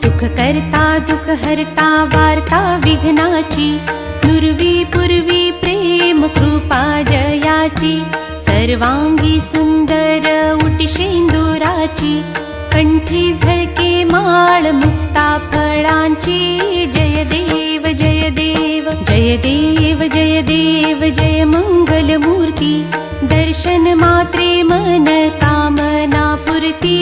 सुख करता दुःख हरता वार्ता विघ्नाची, नुरवी पूर्वी प्रेम कृपा जयाची, सर्वांगी सुंदर उटी शेंदुराची, कंठी झळके माळ मुक्ता फळांची। जय देव जय देव जय देव जय देव जय मंगल मूर्ती, दर्शन मात्रे मन कामना पूर्ती।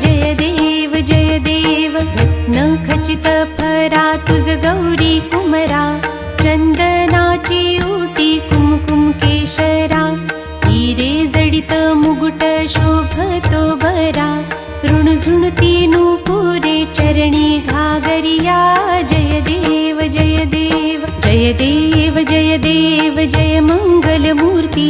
जय देव जय देव रत्न खचित फरा तुझ गौरी कुमरा, चंदनाची उटी कुमकुम केशरा, हिरे जडित मुकुट शोभतो बरा, ऋणझुणती नूपुरे चरणी घागरिया। जय देव जय देव जय देव जय देव जय मंगल मूर्ती,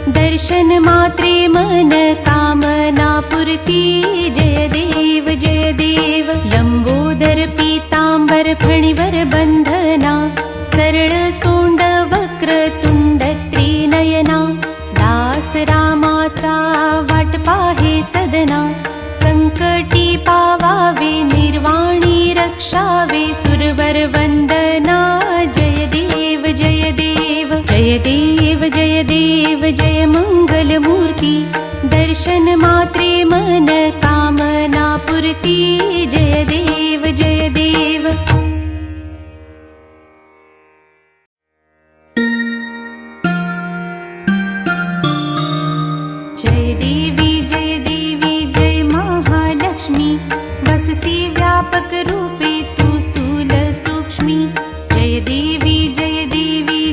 दर्शन मात्रे मन कामना पूर्ती। जय देव जय देव लंबोदर पीतांबर फणीवर बंधना, सरळ सोंड वक्र तुंड त्रिनयना, दास रामाचा वाट पाहे सदना, संकटी पावावे निर्वाणी रक्षावे सुरवर वंदना। जय देव जय देव जय देव जय देव जय मंगल मूर्ती, दर्शन मात्रे मन कामना पूर्ती। जय देव जय देव जय देवी जय देवी जय महालक्ष्मी, बससी व्यापक रूपे तू स्थूल सूक्ष्मी। जय देवी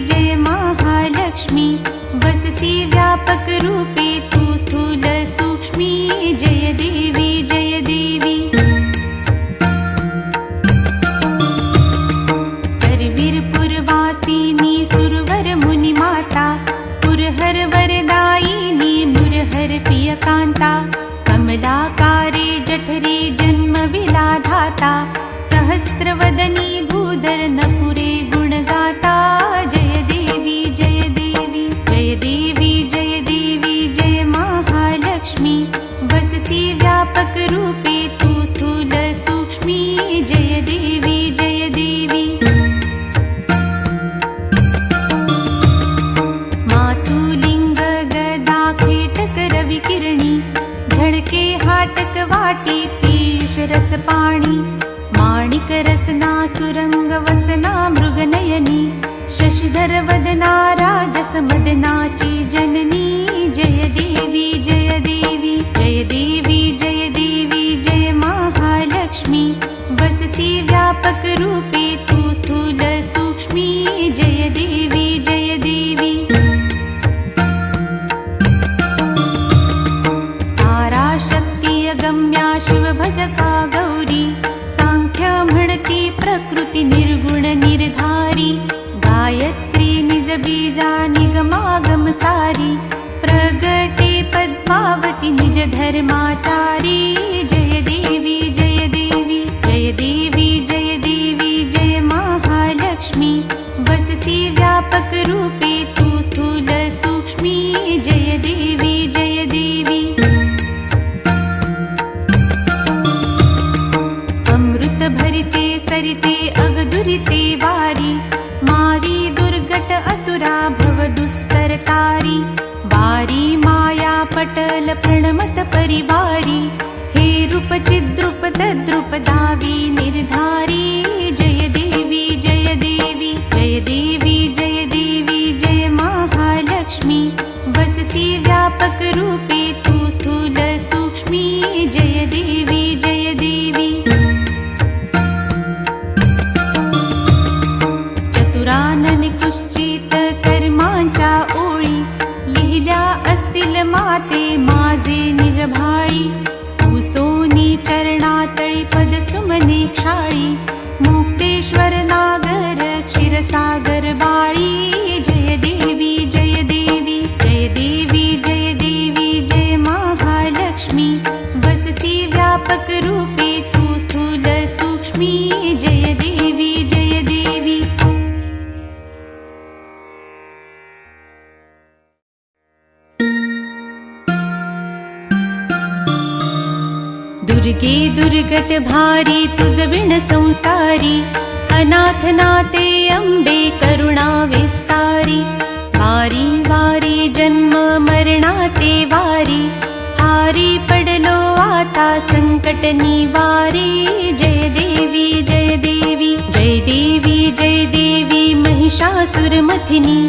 जय महालक्ष्मी, बससी व्यापक रूपे तू स्थूल सूक्ष्मी। जय देवी करवीरपुरवासिनी सुरवर मुनि माता, पुरहर वरदायिनी मुरहर प्रिय कांता, कमलाकारे जठरी जन्म विलाधाता, सहस्रवदनी भूधर नपुरे गुणगाता। जय देवी जय देवी जय देवी जय देवी जय महालक्ष्मी, बससी व्यापक रूपे तू स्थूल सूक्ष्मी। जय देवी जय देवी मातुलिंग गदा खेटक रविकिरणी, झळके हाटक वाटी पीयूष रस पाणी, माणिक रसना सुरंग वसना मृगनयनी, शशिधर वदना राजस मदनाची जननी। जय देवी जय देवी जय देवी जय देवी जय महालक्ष्मी, बससी व्यापक रूपे तू स्थूल सूक्ष्मी। जय देवी जय देवी तारा शक्ती अगम्या शिवभजका गौरी, सांख्य म्हणती प्रकृती निर्गुण निर्धारी, गायत्री निज बीजा निगमागम सारी, प्रगटे पद्मावती निज धर्माचारी। जय देवी जय देवी जय देवी जय देवी जय महालक्ष्मी, बससी व्यापक रूपे तू स्थूल सूक्ष्मी। जय देवी जय देवी अमृत भरिते सरिते अगदुरिते वारी, मारी दुर्गट असुरा भव दुस्तर तारी, वारी माया पटल प्रणमत परिवारी, हे रूप चिद्रूप तद्रूप दावी निर्धारी। जय देवी जय देवी जय देवी जय देवी जय महालक्ष्मी, बससी व्यापक रूपे तू स्थूल सूक्ष्मी। जय देवी जय देवी चतुरानन कुश्चित कर्मांच्या ओळी, लिहिल्या असतील माते माझे निज भाळी, सोनी चरणातळी पद सुमने क्षाळी, मुक्तेश्वर नागर क्षीरसागर बाळी। जय देवी जय देवी जय देवी जय देवी जय महालक्ष्मी, बससी व्यापक रूपे तू स्थूल सूक्ष्मी। जय देवी जय देवी दुर्गे दुर्गट भारी तुझ विण संसारी, अनाथ नाते अंबे करुणा विस्तारी। वारी वारी जन्म मरणाते वारी, हारी पडलो आता संकट निवारी। जय देवी जय देवी जय देवी जय देवी महिषासुरमथिनी,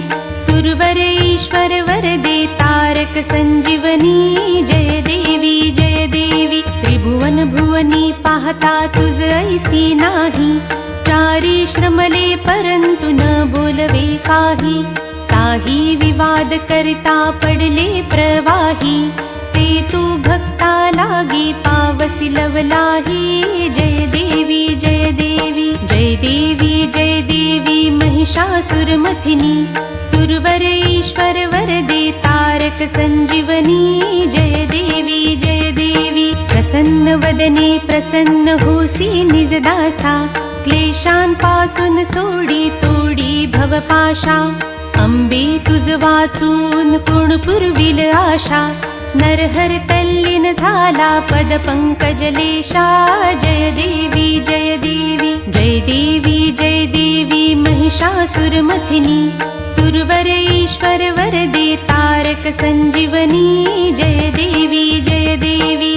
सुरवर ईश्वर वरदे तारक संजीवनी। जय देवी जय देवी त्रिभुवन भुवनी, पाहता तुझ ऐसी नाही। चारी श्रमले परंतु न बोलवे काही, साही विवाद करता पडले प्रवाही। ते तू भक्ता लागी पावसी लवलाही। जय देवी जय देवी जय देवी जय देवी महिषासुरमथिनी, सुरवर ईश्वर वरदे तारक संजीवनी। जय देवी जय देवी प्रसन्न वदने प्रसन्न होसी निजदासा, क्लेशांपासून सोडी तोडी भवपाशा। अंबे तुझ वाचून कोण पुरविल आशा, नरहर तल्लीन झाला पद पंकजलेशा। जय देवी जय देवी जय देवी जय देवी महिषासुरमथिनी, सुरवर ईश्वर वरदे तारक संजीवनी। जय देवी जय देवी।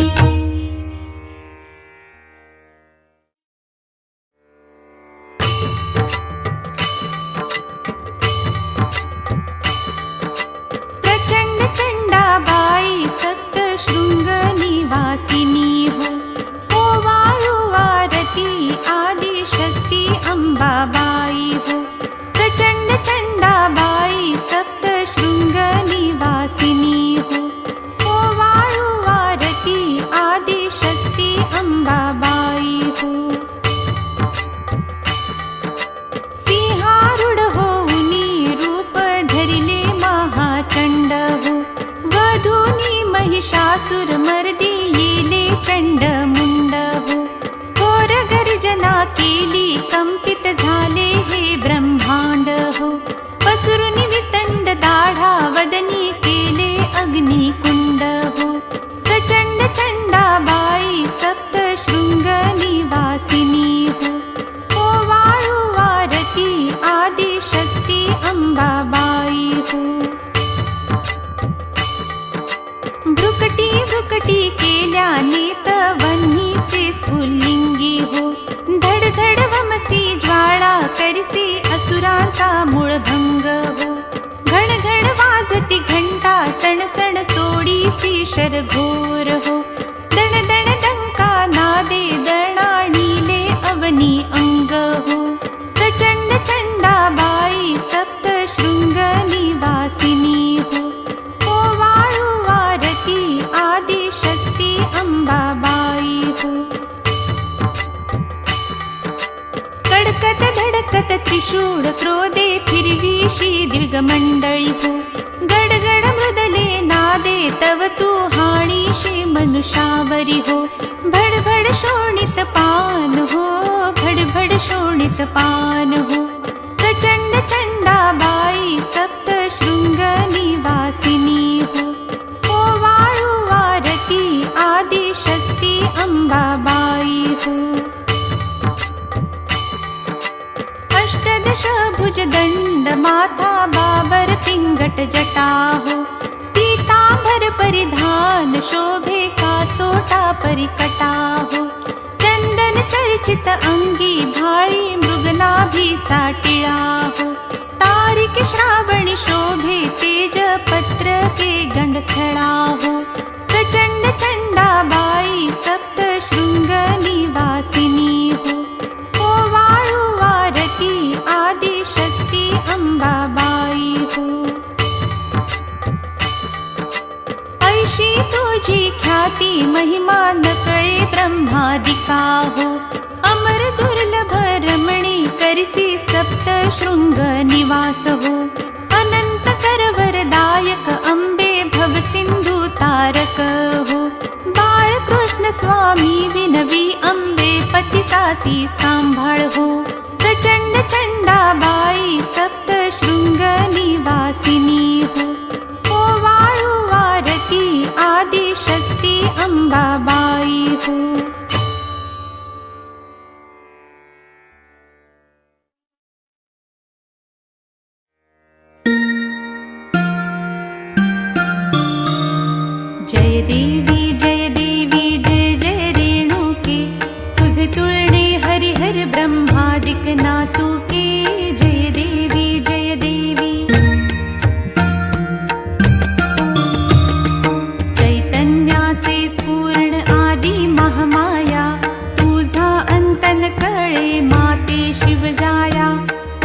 प्रचंड चंडाबाई सप्त शृंग निवासिनी हो, ओवाळू आरती आदि शक्ती अंबाबाई हो। प्रचंड चंडाबाई सप्त शृंग निवासिनी हो, ओवाळू आरती आदि शक्ती अंबाबाई हो। सिंहारूढ होऊनी रूप धरिले महाचंड हो, वधूनी महिषासुर मर्दी येले चंड मुंड हो। घोर गर्जना केली कंपित झाले हे ब्रह्मांड हो, पसरुनी वितंड दाढा वदनी केले अग्निकुंड हो। प्रचंड चंडाबाई सप्त शृंग निवासिनी हो, ओवाळू आरती आदि शक्ती अंबाबाई हो। भ्रुकटी भ्रुकटी केल्याने तवन्हीचे स्फुल्लिंगी हो, धडधड वमसी ज्वाळा करिसी असुरांचा मूळभंग हो। घणघण वाजती घंटा सणसण सोडीसी शरघोर हो, दण दण डंका नादे दणाणीले अवनी अंग हो। प्रचंड चंडाबाई सप्त शृंग निवासिनी हो, ओवाळू आरती आदि शक्ती अंबाबाई हो। कडकत धडकत त्रिशूळ क्रोधे फिरवीशी द्विगमंडळी हो, गडगड मृदले नादे तव तू हाणीशी मनुष्यावरी हो। भडभड शोणित पान हो, भडभड शोणित पान हो। प्रचंड चंडाबाई सप्त शृंग निवासिनी हो, ओवाळू आरती आदि शक्ती अंबाबाई हो। अष्टदश भुज दंड माथा बाबर पिंगट जटा हो, पीतांबर परिधान शोभे कासोटा परिकटा हो। चंदन चर्चित अंगी भाळी मृगनाभीचा टिळा हो, तारिक श्रावणी शोभे तेज पत्र के गंडस्थळा हो। प्रचंड चंडाबाई सप्त शृंग निवासिनी हो, ओवाळू आरती आदि शक्ती अंबाबाई हो। ऐशी तुझी ख्याती महिमा नकळे ब्रह्मादिका हो, अमर दुर्लभ रमणी करिसी सप्त शृंग निवास हो। अनंत करवरदायक अंबे भव सिंधु तारक हो, बाळकृष्ण स्वामी विनवी अंबे पतितासी सांभाळ हो। प्रचंड चंडाबाई सप्त शृंग निवासिनी हो, ओवाळू भारती आदिशक्ती अंबाबाई हो. जय देवी जय देवी जय जय रेणुके, तुझे तुळणे हरिहर ब्रह्मादिक नातुके. जय देवी जय देवी. चैतन्याचे स्फुरण आदि महामाया, तुझा अंतन कळे माते शिवजाया.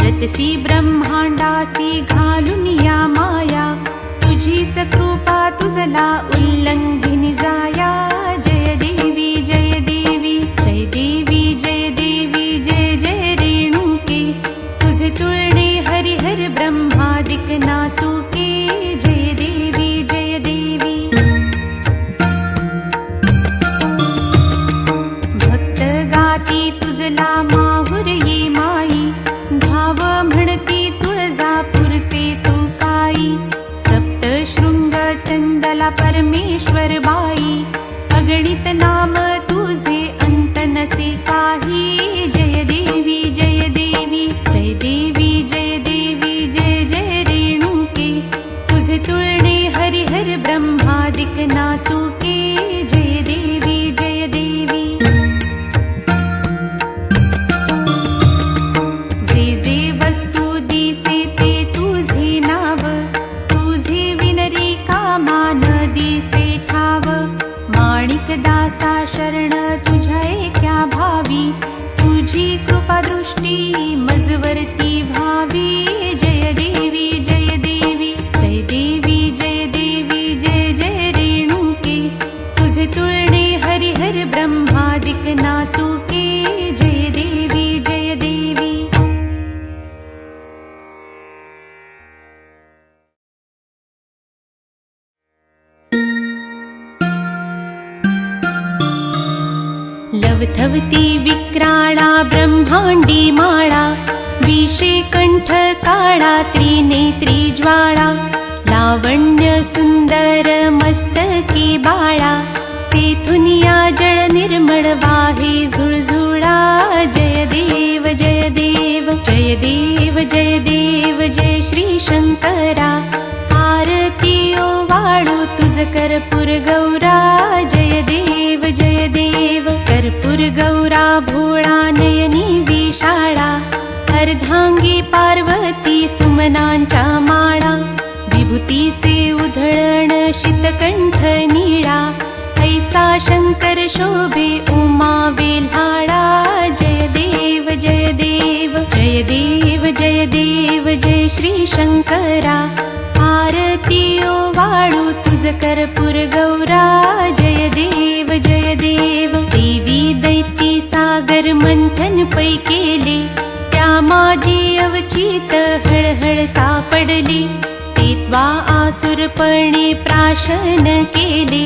रचसी ब्रह्मांडासी घालून या माया, तुझीच कृपा तुझला उल्लंघिनी जाया. जय देवी जय देवी जय देवी जय देवी जय जय रेणुके, तुझे तुळणे हरिहर ब्रह्मादिक नातुके. जय देवी जय देवी. भक्त गाती तुझला माहुर ये माई, भाव म्हणती तुळजापूरचे तू काई. सप्तशृंग चंदला परमेश्वर बाई, अगणित नाम तुझे अंत नसे काही. जय देवी जय देवी जय देवी जय देवी जय जय रेणुके, तुझे तुळणे हरिहर ब्रह्मादिक नातुके. जय देवी जय देवी. जे जे वस्तू दिसे ते तुझे नाव, तुझे विनरी कामान दिसे ठाव. माणिक दासा शरण तुझ्या एक्या भावी, तुझी कृपा दृष्टी मजवरती भावी. जय देवी जय देवी जय देवी जय देवी जय जय रेणुके, तुझे तुळणे हरिहर ब्रह्मादिक नातुके. जय देवी जय देवी. लवथवती विक्राळा ब्रह्मांडी माळा, विषे कंठ काळा त्रिनेत्री ज्वाळा. लावण्य सुंदर मस्तकी बाळा, तेथून या जळ निर्मळ वाहे झुळझुळा. जय देव जय देव जय देव जय देव जय श्री शंकरा. आरती ओवाळू तुझ कर्पूर गौरा. जय देव जय देव कर्पूर गौरा भोळा नयनी विशाळा. अर्धांगी पार्वती सुमनांच्या माळा, विभूतीचे उधळण शीतकंठ निळा. ऐसा शंकर शोभे उमा वेल्हाळा. जय देव जय देव जय देव जय देव जय श्री शंकरा. आरती ओवाळू तुझ कर्पूर गौरा. जय देव जय देव. देवी दैती सागर मंथन पै केले, त्या माझी अवचित हळहळ सापडली. तेत्वा आसुरपणे प्राशन केले,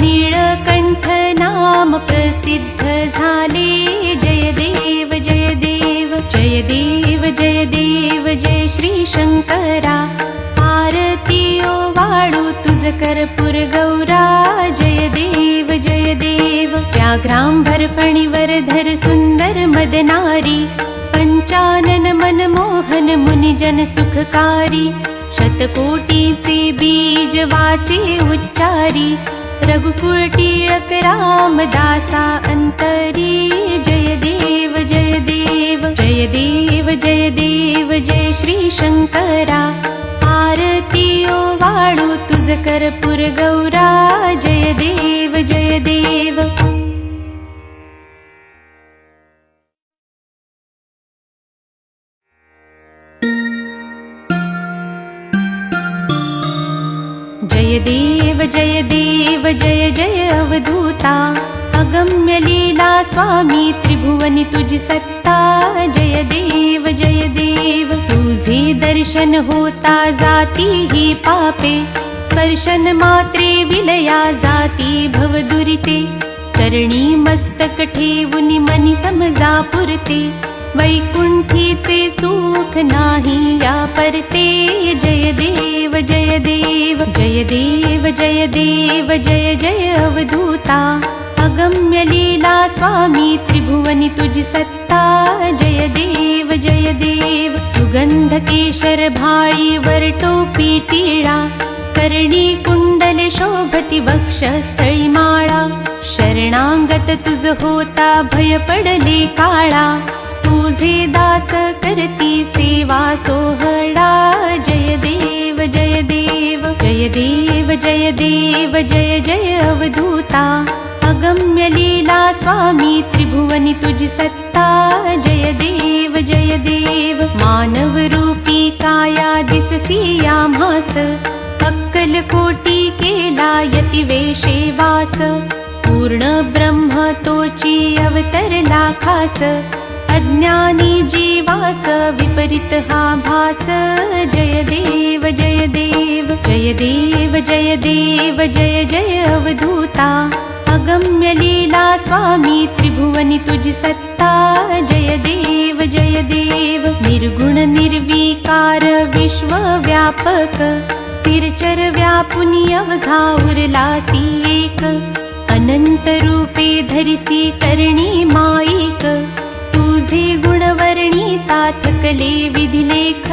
नीळकंठ नाम प्रसिद्ध झाले. जय देव जय देव जय देव जय देव जय श्री शंकरा. आरती ओवाळू तुझ कर्पूर गौरा. जय देव जय देव. व्याघ्रांबर फणीवर धर सुंदर मदनारी, पंचानन मनमोहन मुनिजन सुखकारी. शतकोटीचे बीज वाचे उच्चारी, रघुकुळ टिळक रामदासा अंतरी. जय देव जय देव जय देव जय देव जय श्री शंकरा. आरती ओवाळू तुझ कर्पूर गौरा. जय देव जय देव. जय देव जय देव जय जय अवधूता. अगम्य लीला स्वामी त्रिभुवनी तुझी सत्ता. जय देव जय देव. तुझे दर्शन होता जाती ही पापे, स्पर्शन मात्रे विलया जाती भवदुरिते. चरणी मस्तक ठेवुनी मनी समजा पुरते, वैकुंठीचे सुख नाही या परते जय देव जय देव जय देव जय देव जय जय अवधूता अगम्य लीला स्वामी त्रिभुवनी तुझी सत्ता जय देव जय देव सुगंध केशर भाळी वर टोपी टिळा कर्णी कुंडले शोभती वक्षस्थळी माळा शरणागत तुझ होता भय पडले काळा तुझे दास करती सेवा सोहळा जय देव जय देव जय देव जय देव जय जय अवधूता अगम्य लीला स्वामी त्रिभुवनी तुझी सत्ता जय देव जय देव मानव रूपी काया दिससी आम्हास अक्कल कोटी केला यती वेशे वास पूर्ण ब्रह्म तोची अवतरला खास अज्ञानी जीवास विपरीत हा भास जय देव जय देव जय देव जय देव जय जय अवधूता अगम्य लीला स्वामी त्रिभुवनी तुझी सत्ता जय देव जय देव निर्गुण निर्विकार विश्वव्यापक स्थिरचर व्यापुनी अवघा उरलासी एक अनंत रूपे धरिसी करणी माईक तुझे गुणवर्णिता थकले विधिलेख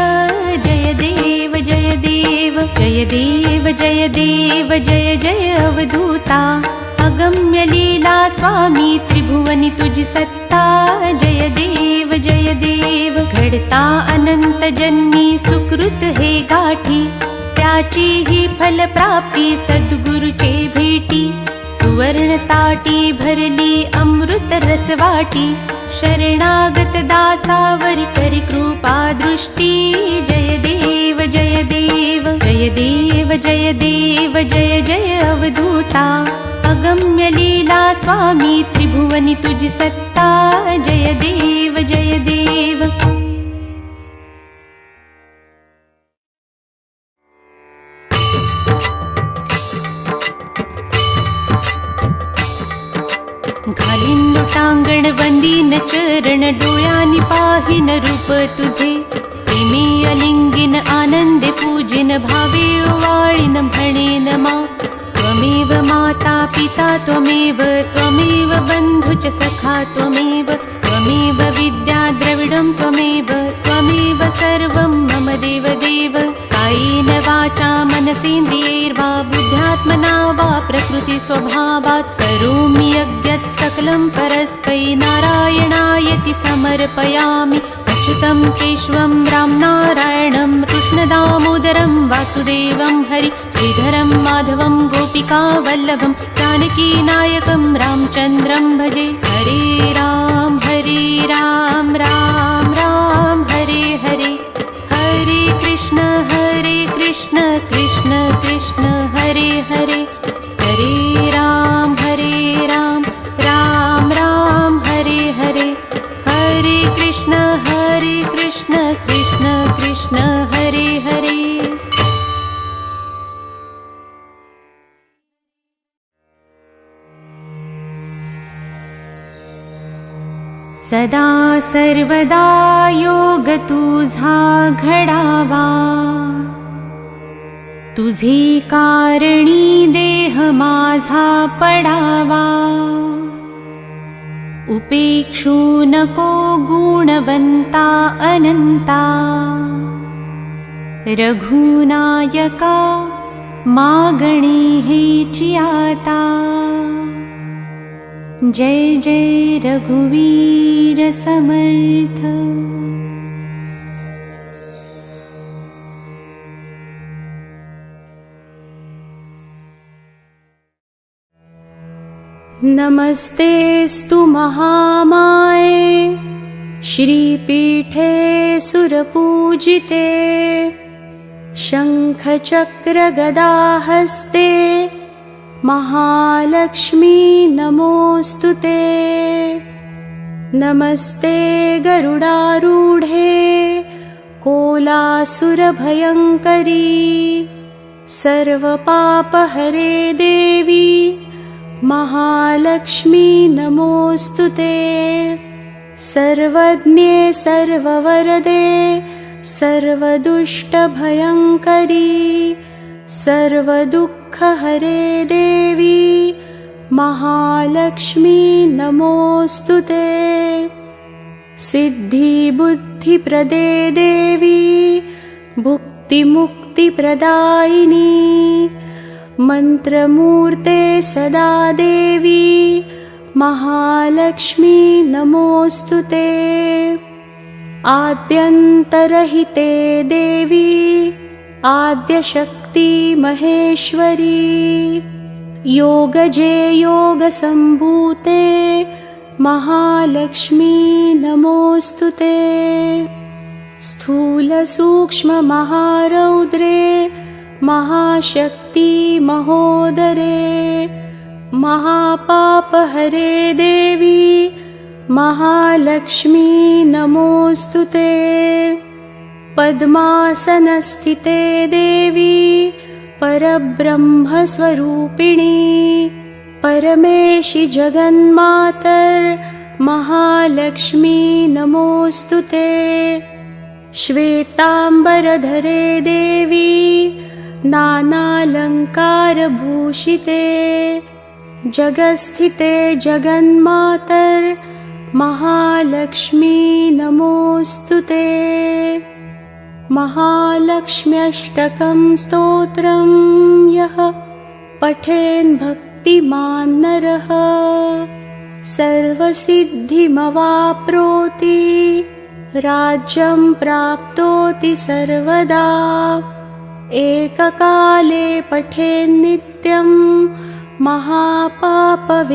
जय देव जय देव जय देव जय देव जय जय अवधूता अगम्य लीला स्वामी त्रिभुवनी तुझी सत्ता जय देव जय देव घडता अनंत जन्मी सुकृत हे गाठी त्याची ही फल प्राप्ती सद्गुरुचे भेटी सुवर्ण ताटी भरली अमृत रसवाटी शरणागत दासावर करी कृपा दृष्टी जय देव जय देव जय देव जय देव जय जय अवधूता अगम्य लीला स्वामी त्रिभुवनी तुझी सत्ता जय देव जय देव घालीन लोटांगण वंदीन चरण डोळ्यांनी पाहिन रूप तुझे प्रेमी अलिंगिन आनंदे पूजिन भावे ओवाळीन म्हणेन मा त्वमेव माता पिता त्वमेव त्वमेव बन्धुच सखा त्वमेव त्वमेव विद्या द्रविडं त्वमेव त्वमेव सर्वं मम देव देव कायेन वाचा मनसेन्द्रियैर्वा बुद्ध्यात्मना वा प्रकृति स्वभावात् करोमि यज्ञत् सकलं परस्मै नारायणायति समर्पयामि अच्युतं केशवं रामनारायणं कृष्णदामोदरं वासुदेवं हरि श्रीधरं माधवं गोपिकावल्लभं जानकीनायकं रामचन्द्रं भजे हरे राम राम राम हरे हरे हरे कृष्ण कृष्ण कृष्ण हरे हरे हरे राम राम राम हरे हरे हरे कृष्ण कृष्ण कृष्ण हरे हरे सदा सर्वदा योग तुझा घडावा तुझे कारणी देह माझा पडावा उपेक्षू नको गुणवंता अनंता रघुनायका मागणे हेची आता जय जय रघुवीर समर्थ। नमस्तेस्तु महामाये श्रीपीठे सुरपूजिते शंखचक्र गदाहस्ते महालक्ष्मी नमोस्तुते। नमस्ते गरुडारूढे कोलासुरभयङ्करी सर्वपापहरे देवी महालक्ष्मी नमोस्तुते। सर्वज्ञे सर्ववरदे सर्वदुष्टभयङ्करी सर्वदुःखहरे देवी महालक्ष्मी नमोऽस्तु ते। सिद्धिबुद्धिप्रदे देवी भुक्तिमुक्तिप्रदायिनी मन्त्रमूर्ते सदा देवी महालक्ष्मी नमोऽस्तु ते। आद्यन्तरहिते देवी आद्यशक्ति महेश्वरी योगजे योगसम्भूते महालक्ष्मी नमोऽस्तु ते। स्थूलसूक्ष्ममहारौद्रे महाशक्ति महोदरे महापापहरे देवी महालक्ष्मी नमोऽस्तु ते। पद्मासनस्थिते देवी परब्रह्मस्वरूपिणी परमेशि जगन्मातर् महालक्ष्मी नमोऽस्तु ते। श्वेताम्बरधरे देवी नानालङ्कारभूषिते जगस्थिते जगन्मातर् महालक्ष्मी नमोऽस्तु ते। महालक्ष्म्यष्टकं स्तोत्रं यः पठेन् भक्तिमान् नरः सर्वसिद्धिमवाप्नोति राज्यं प्राप्नोति सर्वदा। एककाले पठेन्नित्यं महापापविनाशनं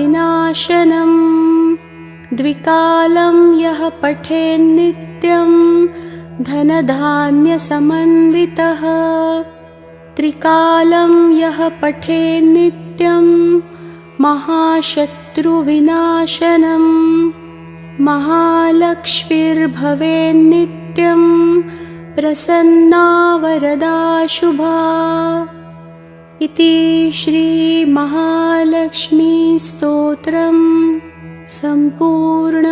द्विकालं यः पठेन्नित्यं धनधान्यसमन्वितः त्रिकालं यः पठेन्नित्यं महाशत्रुविनाशनं महालक्ष्मीर्भवेन्नित्यं प्रसन्ना वरदा शुभा। इति श्रीमहालक्ष्मीस्तोत्रं सम्पूर्ण